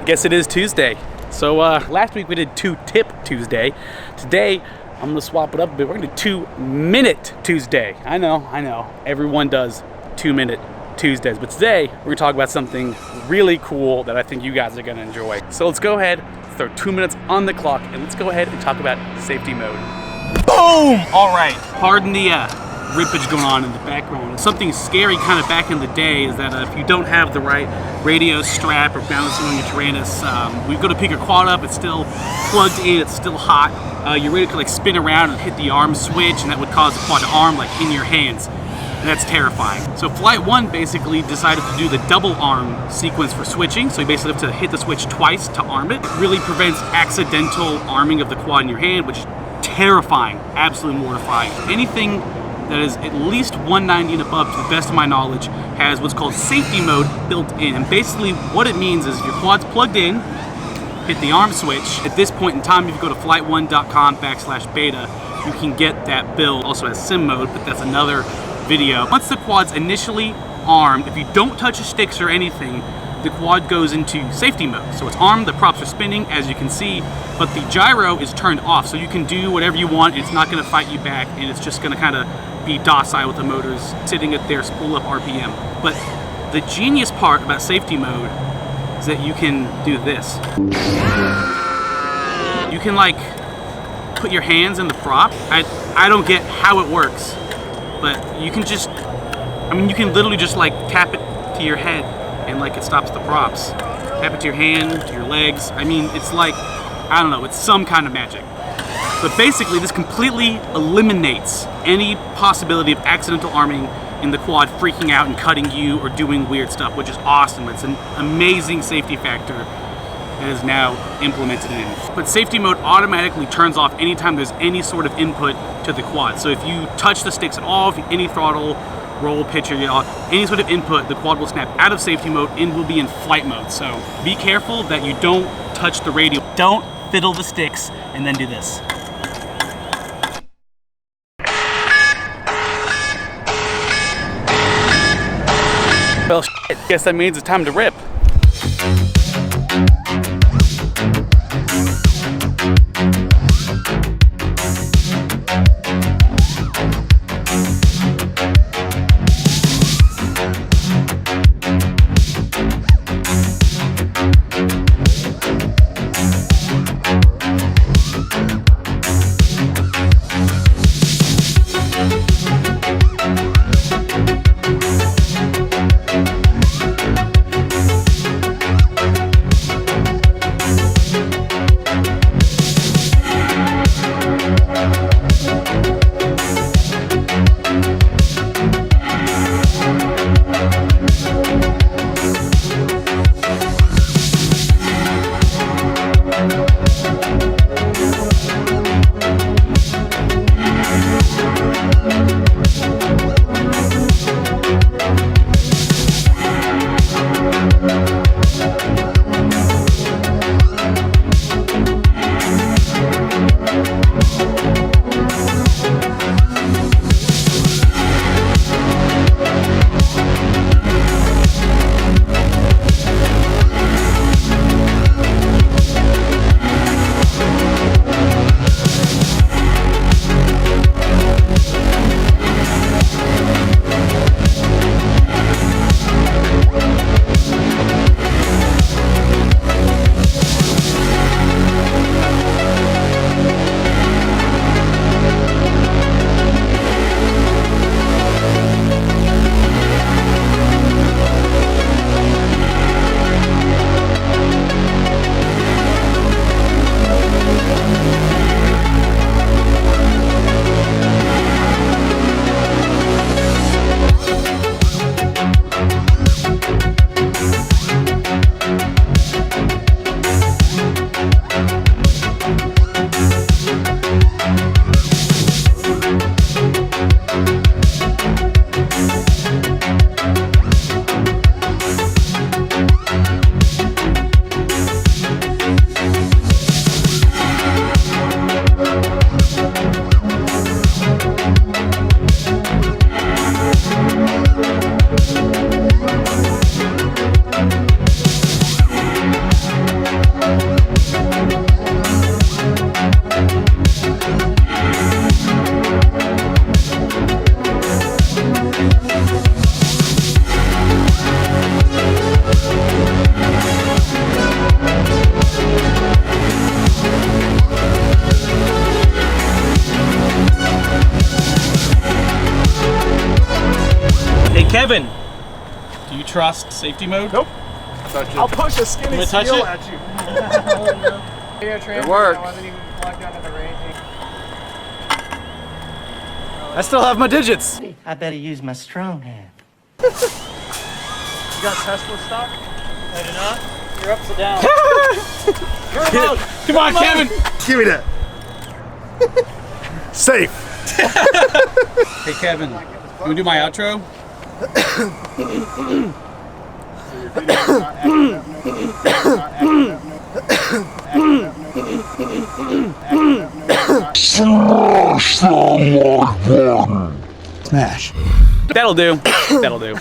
Guess it is Tuesday. So last week we did 2-tip Tuesday. Today I'm gonna swap it up a bit. We're gonna do 2-minute Tuesday. I know. Everyone does 2-minute Tuesdays, but today we're gonna talk about something really cool that I think you guys are gonna enjoy. So let's go ahead, throw 2 minutes on the clock, and let's go ahead and talk about safety mode. Boom! All right. Pardon the rippage going on in the background. Something scary kind of back in the day is that if you don't have the right radio strap or balancing on your Tyrannus, we go to pick your quad up, it's still plugged in, it's still hot. You're ready to like spin around and hit the arm switch, and that would cause the quad to arm like in your hands. And that's terrifying. So FlightOne basically decided to do the double arm sequence for switching. So you basically have to hit the switch twice to arm it. It really prevents accidental arming of the quad in your hand, which is terrifying, absolutely mortifying. Anything that is at least 190 and above, to the best of my knowledge, has what's called safety mode built in. And basically what it means is if your quad's plugged in, hit the arm switch. At this point in time, if you go to flightone.com/beta, you can get that build. Also has sim mode, but that's another video. Once the quad's initially armed, if you don't touch the sticks or anything, the quad goes into safety mode. So it's armed, the props are spinning, as you can see, but the gyro is turned off, so you can do whatever you want. It's not gonna fight you back, and it's just gonna kind of be docile with the motors sitting at their spool up RPM. But the genius part about safety mode is that you can do this. You can like put your hands in the prop. I don't get how it works, but you can just, you can literally just like tap it to your head and like it stops the props. Tap it to your hand, to your legs. It's like, I don't know, it's some kind of magic. But basically this completely eliminates any possibility of accidental arming in the quad freaking out and cutting you or doing weird stuff, which is awesome. It's an amazing safety factor that is now implemented in. But safety mode automatically turns off anytime there's any sort of input to the quad. So if you touch the sticks at all, any throttle, roll, pitch, or any sort of input, the quad will snap out of safety mode and will be in flight mode. So be careful that you don't touch the radio. Don't fiddle the sticks and then do this. Well, shit, guess that means it's time to rip. Kevin, do you trust safety mode? Nope. I'll push a skinny touch steel it? at you. It worked. I still have my digits. I better use my strong hand. You got Tesla stock? I do not. You're upside down. Come on, Kevin. Give me that. Safe. Hey, Kevin, you wanna do my outro? Smash. That'll do. That'll do.